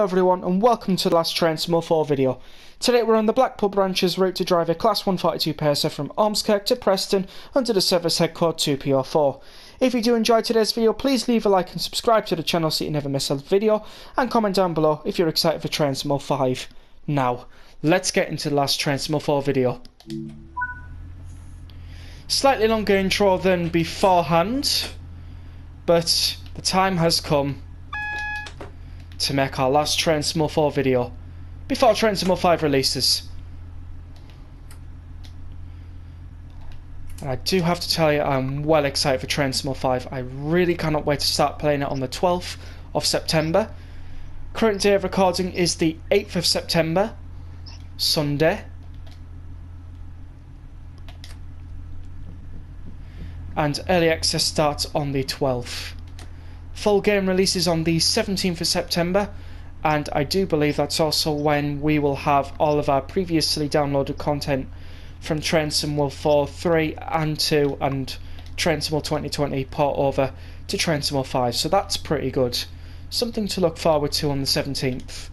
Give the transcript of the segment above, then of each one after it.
everyone and welcome to the last Train Small 4 video. Today we're on the Blackpool Branches route to drive a Class 142 pacer from Ormskirk to Preston under the service headcode 2PR4. If you do enjoy today's video, please leave a like and subscribe to the channel so you never miss a video, and comment down below if you're excited for Train Small 5. Now, let's get into the last Train Small 4 video. Slightly longer intro than beforehand, but the time has come to make our last Train Small 4 video before Train Small 5 releases. And I do have to tell you, I'm well excited for Train Small 5. I really cannot wait to start playing it on the 12th of September. Current day of recording is the 8th of September, Sunday. And early access starts on the 12th. Full game releases on the 17th of September, and I do believe that's also when we will have all of our previously downloaded content from Train Simulator 4, 3 and 2 and Train Simulator 2020 port over to Train Simulator 5, so that's pretty good. Something to look forward to on the 17th.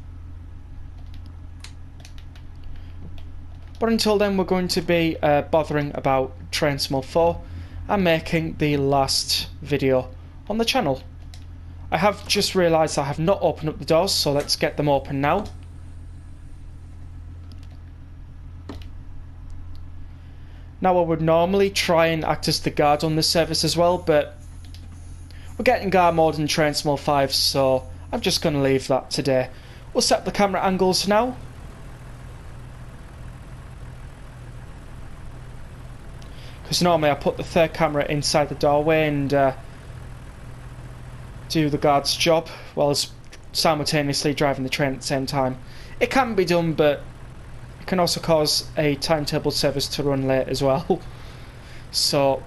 But until then, we're going to be bothering about Train Simulator 4 and making the last video on the channel. I have just realised I have not opened up the doors, so let's get them open now. Now I would normally try and act as the guard on this service as well, but we're getting guard mode in Train Small 5, so I'm just going to leave that today. We'll set the camera angles now. Because normally I put the third camera inside the doorway and do the guard's job whilst simultaneously driving the train at the same time. It can be done, but it can also cause a timetable service to run late as well. So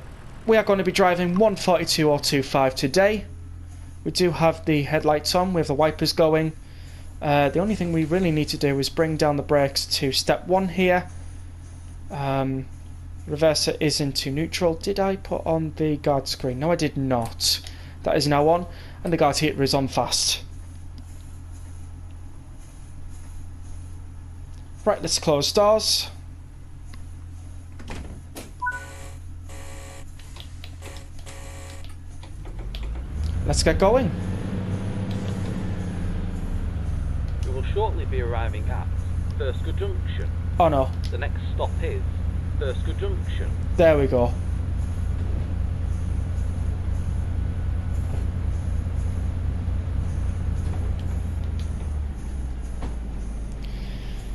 we are going to be driving 142025 today. We do have the headlights on, we have the wipers going. The only thing we really need to do is bring down the brakes to step 1 here. Reverser is into neutral. Did I put on the guard screen? No, I did not. That is now on, and the guard heater is on fast. Right, let's close doors. Let's get going. We will shortly be arriving at Burscrough Junction. Oh no. The next stop is Burscrough Junction. There we go.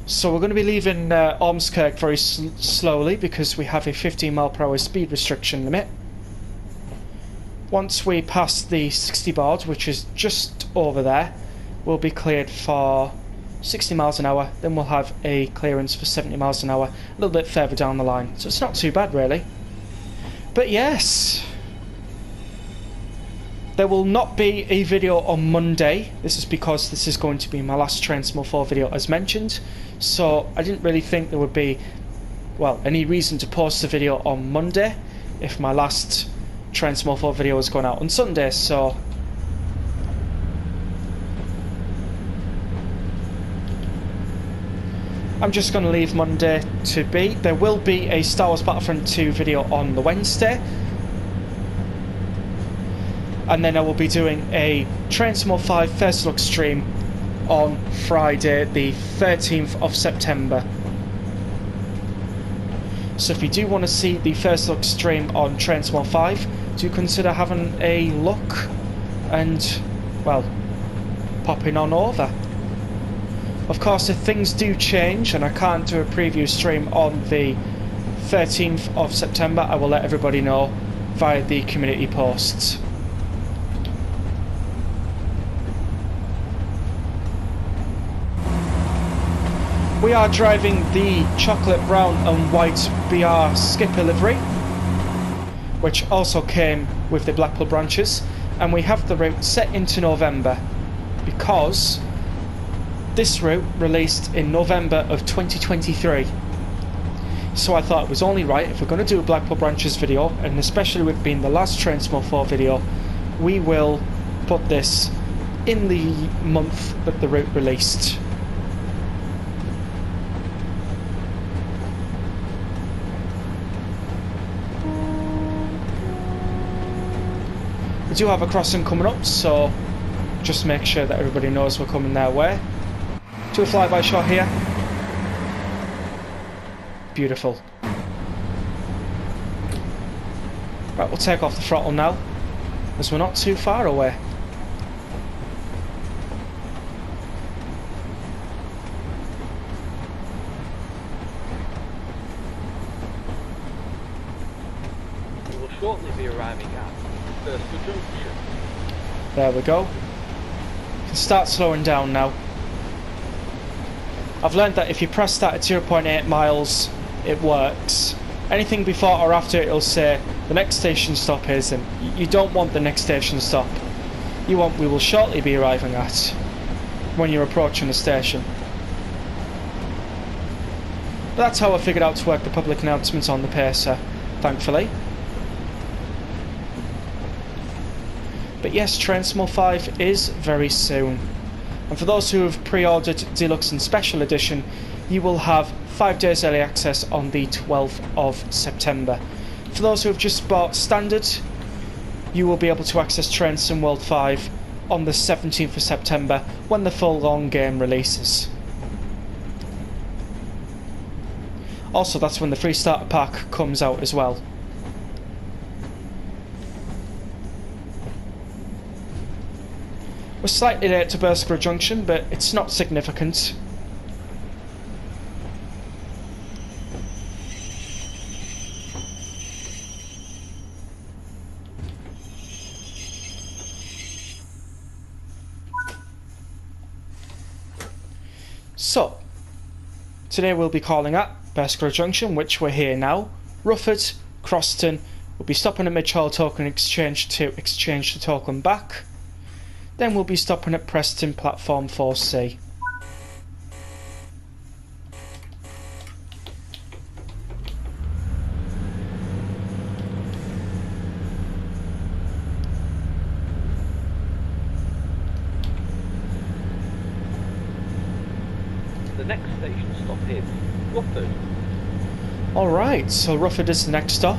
So we're going to be leaving Ormskirk very slowly because we have a 15 mph speed restriction limit. Once we pass the 60 board, which is just over there, we'll be cleared for 60 miles an hour. Then we'll have a clearance for 70 miles an hour a little bit further down the line. So it's not too bad really. But yes, there will not be a video on Monday. This is because this is going to be my last Train Small 4 video as mentioned. So I didn't really think there would be, well, any reason to post the video on Monday if my last Train Small 4 video was going out on Sunday. So I'm just going to leave Monday to be. There will be a Star Wars Battlefront 2 video on the Wednesday. And then I will be doing a Train Small 5 first look stream on Friday the 13th of September. So if you do want to see the first look stream on Train Small 5, do consider having a look and, well, popping on over. Of course, if things do change and I can't do a preview stream on the 13th of September, I will let everybody know via the community posts. We are driving the chocolate brown and white BR skipper livery, which also came with the Blackpool Branches, and we have the route set into November because this route released in November of 2023. So I thought it was only right, if we're going to do a Blackpool Branches video, and especially with being the last Train Small 4 video, we will put this in the month that the route released. We do have a crossing coming up, so just make sure that everybody knows we're coming their way. Do a flyby shot here. Beautiful. Right, we'll take off the throttle now, as we're not too far away. We will shortly be arriving at Burscrough Junction. There we go. Can start slowing down now. I've learned that if you press that at 0.8 miles, it works. Anything before or after, it'll say the next station stop is, and you don't want the next station stop. You want we will shortly be arriving at when you're approaching the station. But that's how I figured out to work the public announcements on the pacer, thankfully. But yes, Train Small 5 is very soon. And for those who have pre-ordered Deluxe and Special Edition, you will have 5 days early access on the 12th of September. For those who have just bought Standard, you will be able to access Train Sim World 5 on the 17th of September when the full long game releases. Also, that's when the free starter pack comes out as well. We're slightly late to Burscrough Junction, but it's not significant. So, today we'll be calling at Burscrough Junction, which we're here now. Rufford, Croston, we'll be stopping at Midshall Token Exchange to exchange the token back. Then we'll be stopping at Preston Platform 4C. The next station stop is Rufford. Alright, so Rufford is the next stop.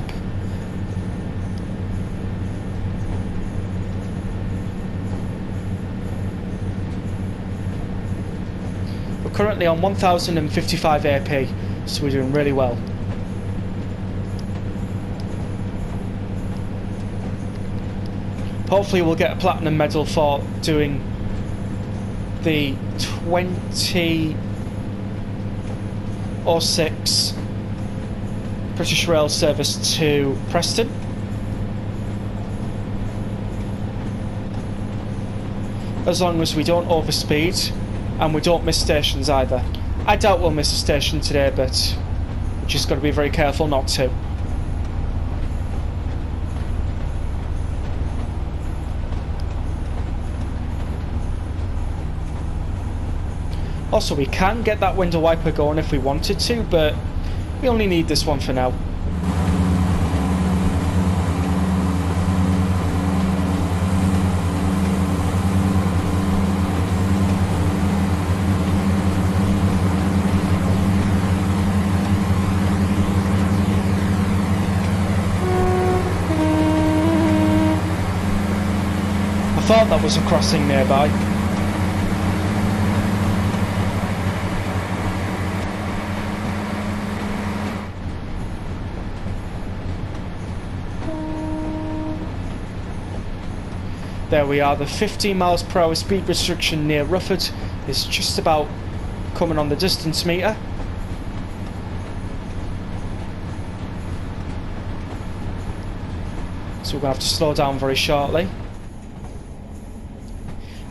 We're currently on 1055 AP, so we're doing really well. Hopefully we'll get a platinum medal for doing the 2006 British Rail service to Preston. As long as we don't overspeed and we don't miss stations either. I doubt we'll miss a station today, but we've just got to be very careful not to. Also, we can get that window wiper going if we wanted to, but we only need this one for now. I thought that was a crossing nearby. There we are, the 15 miles per hour speed restriction near Rufford is just about coming on the distance meter. So we're going to have to slow down very shortly.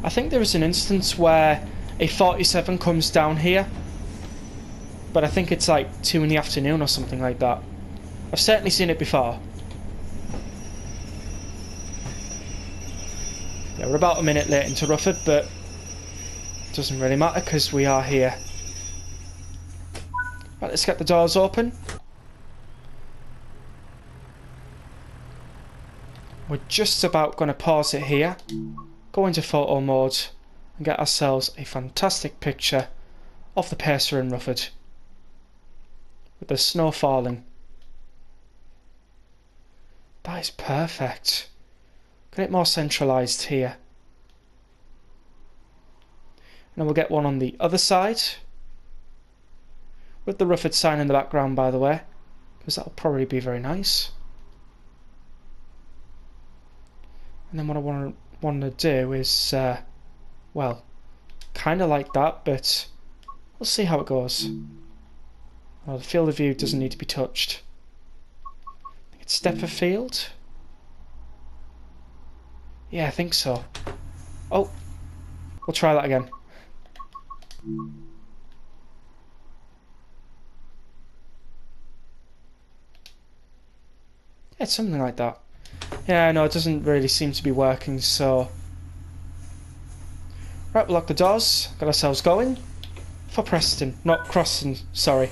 I think there is an instance where a 47 comes down here, but I think it's like 2 in the afternoon or something like that. I've certainly seen it before. Yeah, we're about a minute late into Rufford, but it doesn't really matter because we are here. Right, let's get the doors open. We're just about going to pause it here. go into photo mode and get ourselves a fantastic picture of the Pacer in Rufford with the snow falling. That is perfect. Get it more centralised here. And then we'll get one on the other side with the Rufford sign in the background, by the way, because that'll probably be very nice. And then what I want to do is, well, kind of like that, but we'll see how it goes. Well, the field of view doesn't need to be touched. I think it's depth of field. Yeah, I think so. Oh, we'll try that again. Yeah, it's something like that. Yeah, no, it doesn't really seem to be working, so... Right, we'll lock the doors, got ourselves going. For Preston, not Croston, sorry.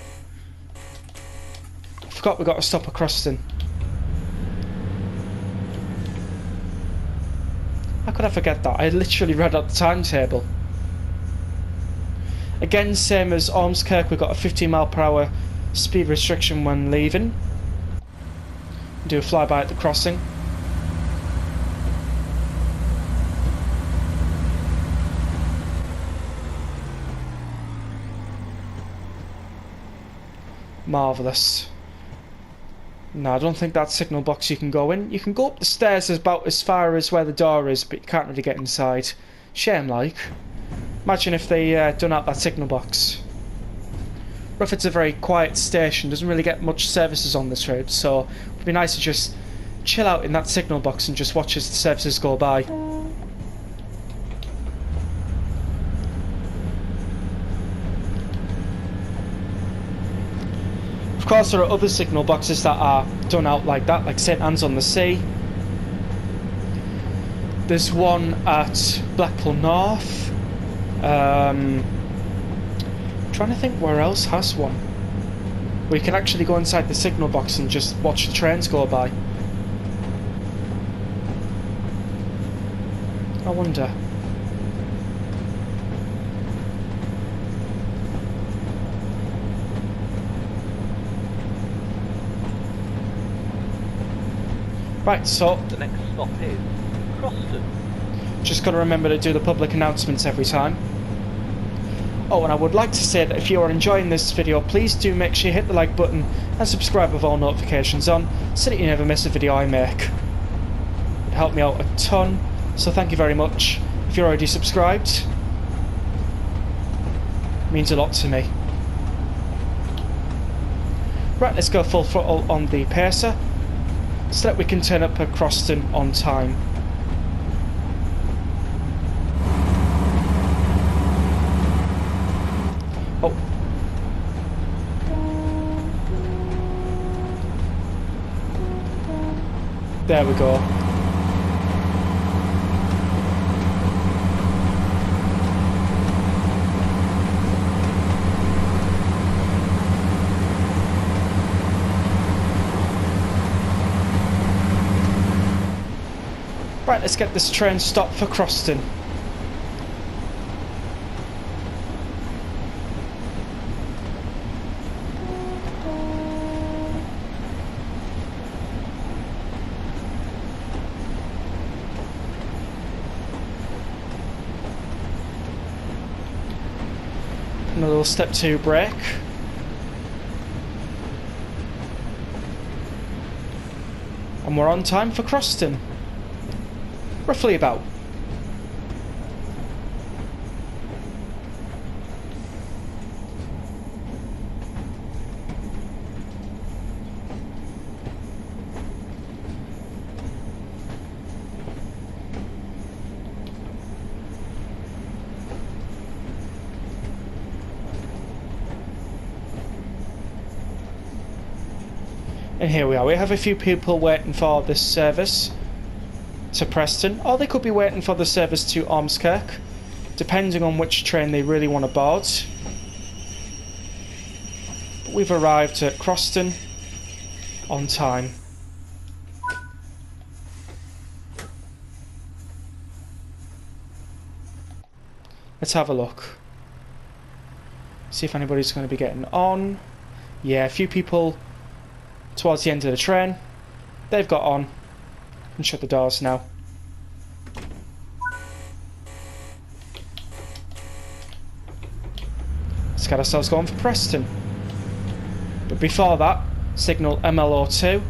I forgot we got to stop at Croston. How could I forget that? I literally read out the timetable. Again, same as Ormskirk, we've got a 15 mph speed restriction when leaving. Do a flyby at the crossing. Marvellous. No, I don't think that signal box you can go in. You can go up the stairs about as far as where the door is, but you can't really get inside. Shame like. Imagine if they done out that signal box. Rufford's a very quiet station, doesn't really get much services on this route, so it would be nice to just chill out in that signal box and just watch as the services go by. Of course, there are other signal boxes that are done out like that, like St Anne's on the Sea. There's one at Blackpool North. Trying to think where else has one. We can actually go inside the signal box and just watch the trains go by. I wonder. Right, so The next stop is Croston. just got to remember to do the public announcements every time. Oh, and I would like to say that if you are enjoying this video, please do make sure you hit the like button and subscribe with all notifications on, so that you never miss a video I make. It'd help me out a ton, so thank you very much. If you're already subscribed, it means a lot to me. Right, let's go full throttle on the Pacer, so that we can turn up at Croston on time. Oh. There we go. Right, let's get this train stopped for Croston. Another little step 2 brake. And we're on time for Croston. Roughly about. And here we are. We have a few people waiting for this service to Preston, or they could be waiting for the service to Ormskirk, depending on which train they really want to board. But we've arrived at Croston on time. Let's have a look. See if anybody's going to be getting on. Yeah, a few people towards the end of the train. They've got on. And shut the doors now. Let's get ourselves going for Preston. But before that, signal MLO2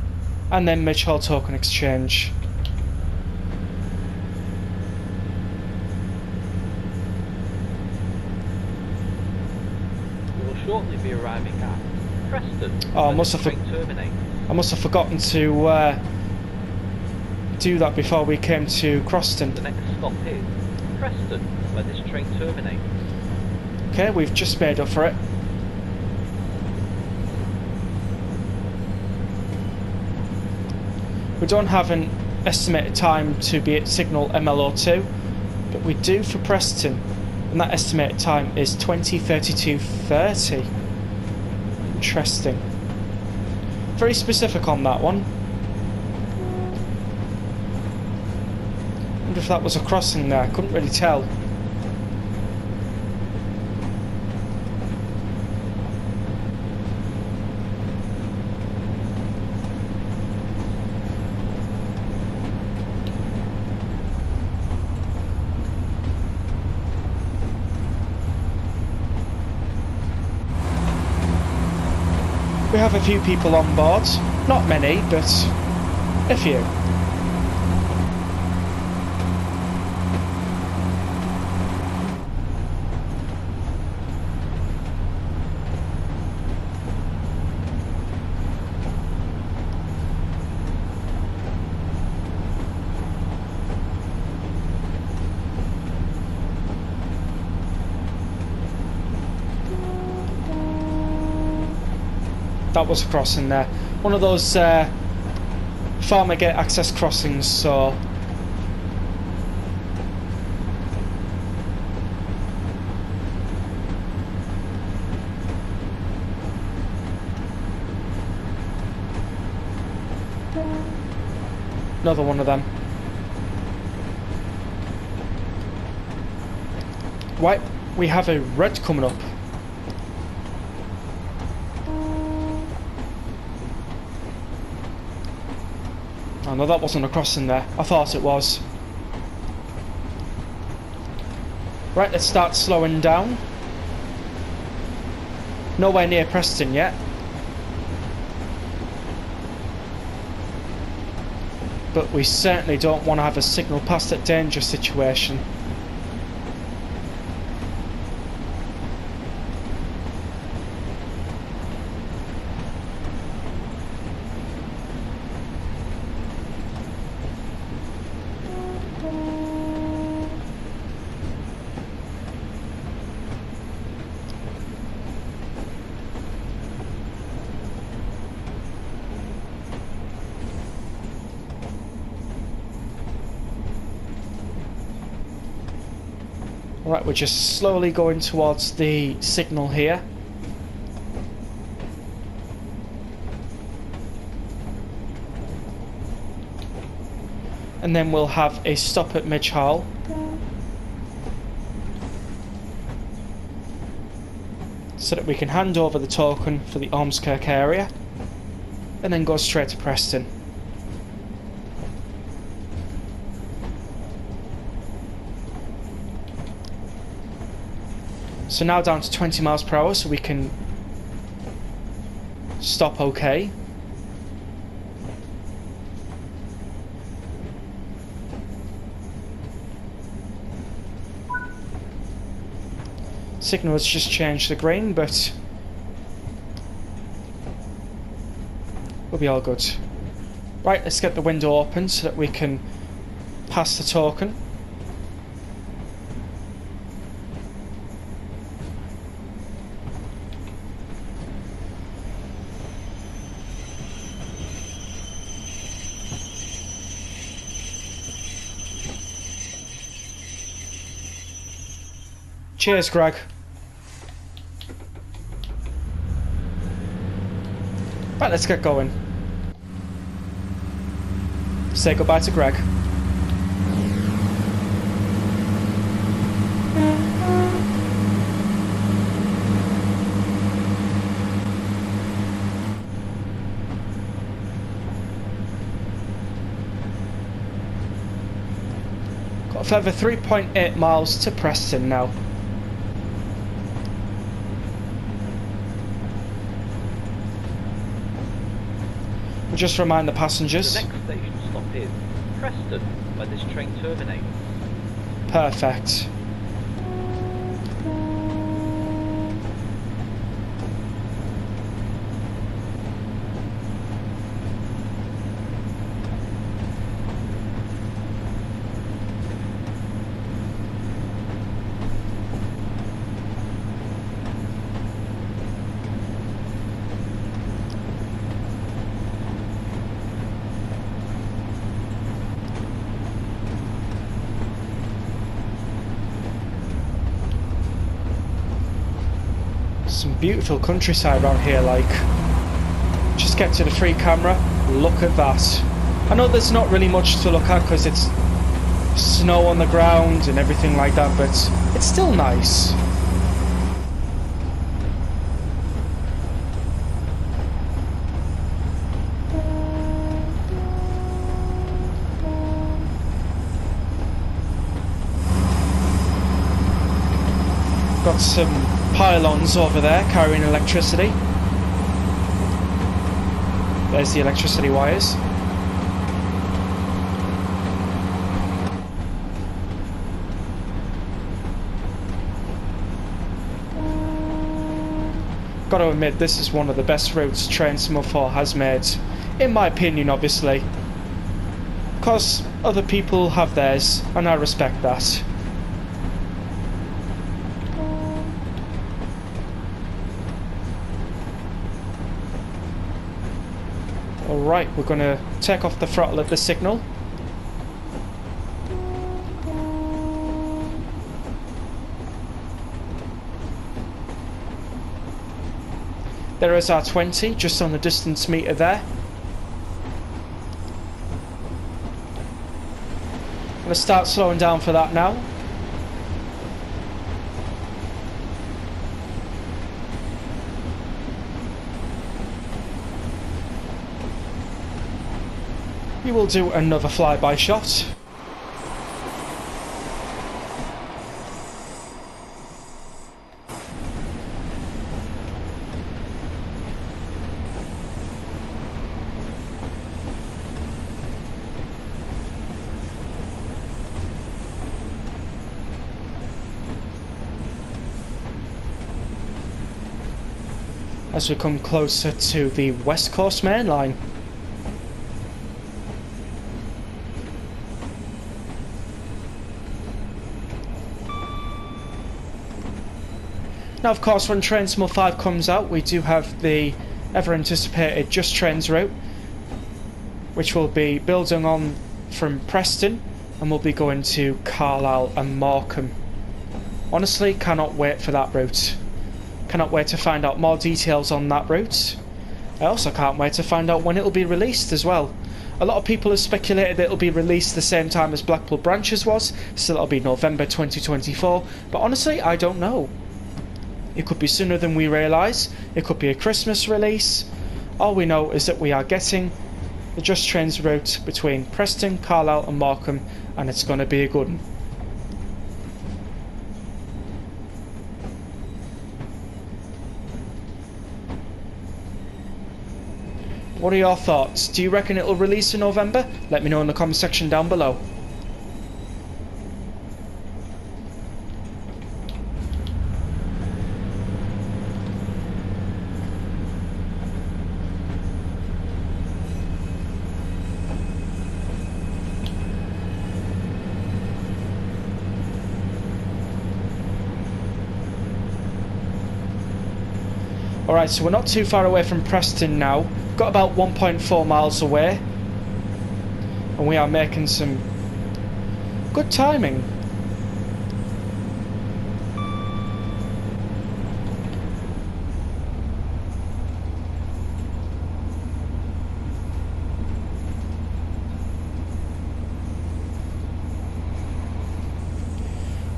and then Midge Hall token exchange. We will shortly be arriving at Preston. Oh, I must have forgotten to do that before we came to Croston. The next stop is Preston, where this train terminates. Okay, we've just made up for it. We don't have an estimated time to be at signal MLO2, but we do for Preston, and that estimated time is 20:32:30. Interesting. Very specific on that one. Wonder if that was a crossing there. Couldn't really tell. We have a few people on board. Not many, but a few. That was a crossing there. One of those farmer gate access crossings, so another one of them. Right, we have a red coming up. Oh no, that wasn't a crossing there. I thought it was. Right, let's start slowing down. Nowhere near Preston yet. But we certainly don't want to have a signal past at danger situation. Right, we're just slowly going towards the signal here. And then we'll have a stop at Midge Hall. So that we can hand over the token for the Ormskirk area. And then go straight to Preston. So now down to 20 miles per hour, so we can stop okay. Signal has just changed to green, but we'll be all good. Right, let's get the window open so that we can pass the token. Cheers, Greg. Right, let's get going. Say goodbye to Greg. A further 3.8 miles to Preston now. We'll just remind the passengers. The next station stop is Preston, where this train terminates. Perfect. Some beautiful countryside around here, like. Just get to the free camera, look at that. I know there's not really much to look at because it's snow on the ground and everything like that, but it's still nice. Got some pylons over there carrying electricity. There's the electricity wires. Got to admit, this is one of the best routes Train Semaphore has made, in my opinion, obviously. Because other people have theirs, and I respect that. Alright, we're going to take off the throttle at the signal. There is our 20, just on the distance meter there. I'm going to start slowing down for that now. We will do another flyby shot. As we come closer to the West Coast main line. Now, of course, when Train Semaphore 5 comes out, we do have the ever-anticipated Just Trains route, which will be building on from Preston, and we'll be going to Carlisle and Morecambe. Honestly, cannot wait for that route. Cannot wait to find out more details on that route. I also can't wait to find out when it'll be released as well. A lot of people have speculated that it'll be released the same time as Blackpool Branches was, so it'll be November 2024, but honestly, I don't know. It could be sooner than we realise, it could be a Christmas release. All we know is that we are getting the Just Trains route between Preston, Carlisle and Morecambe, and it's going to be a good one. What are your thoughts? Do you reckon it'll release in November? Let me know in the comment section down below. Alright, so we're not too far away from Preston now. Got about 1.4 miles away. And we are making some good timing.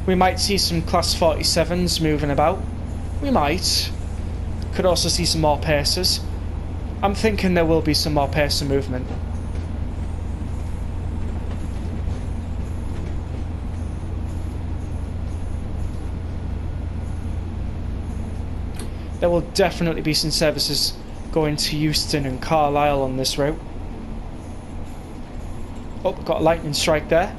We might see some Class 47s moving about. We might. Could also see some more pacers. I'm thinking there will be some more pacer movement. There will definitely be some services going to Euston and Carlisle on this route. Oh, got a lightning strike there.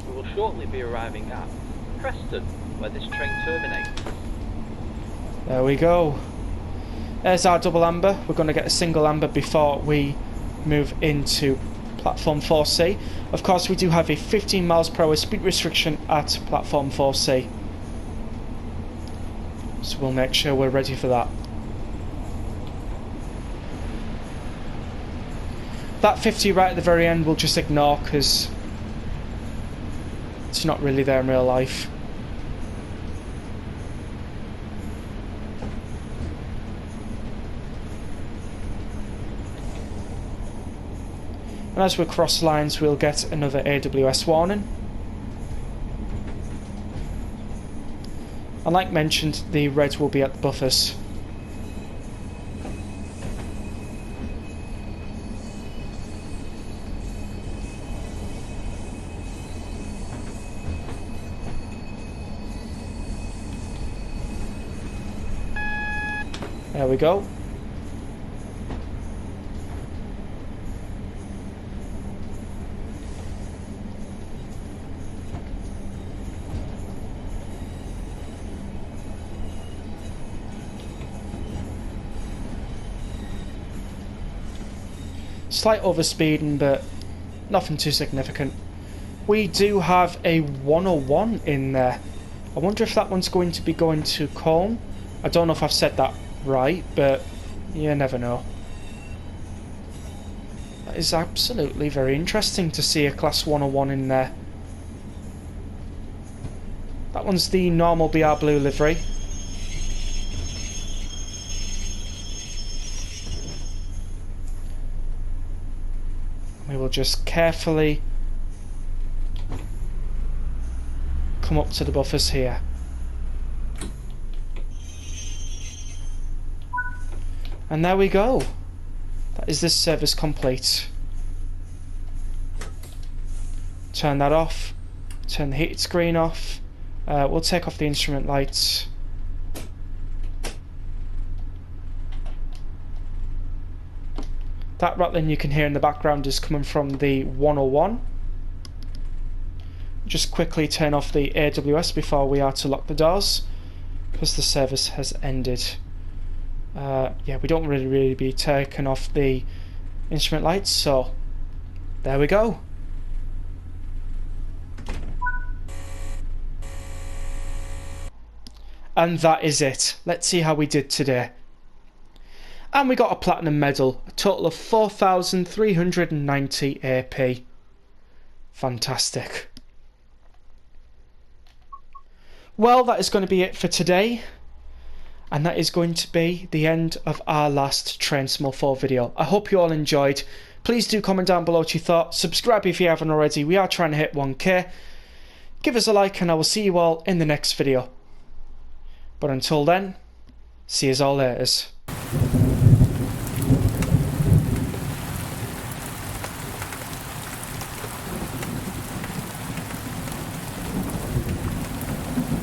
We will shortly be arriving at Preston, where this train terminates. There we go. There's our double amber. We're going to get a single amber before we move into platform 4C. Of course, we do have a 15 miles per hour speed restriction at platform 4C. So we'll make sure we're ready for that. That 50 right at the very end we'll just ignore because it's not really there in real life. And as we cross lines, we'll get another AWS warning. And like mentioned, the red will be at the buffers. There we go. Slight overspeeding, but nothing too significant. We do have a 101 in there. I wonder if that one's going to be going to Colne. I don't know if I've said that right, but you never know. That is absolutely very interesting to see a class 101 in there. That one's the normal BR blue livery. We will just carefully come up to the buffers here. And there we go. That is this service complete. Turn that off. Turn the heated screen off. We'll take off the instrument lights. That rattling you can hear in the background is coming from the 101. Just quickly turn off the AWS before we are to lock the doors, because the service has ended. Yeah, we don't really be taking off the instrument lights, so there we go. And that is it. Let's see how we did today. And we got a platinum medal, a total of 4,390 AP. Fantastic. Well, that is going to be it for today. And that is going to be the end of our last Train Simul 4 video. I hope you all enjoyed. Please do comment down below what you thought. Subscribe if you haven't already. We are trying to hit 1k. Give us a like and I will see you all in the next video. But until then, see you all later.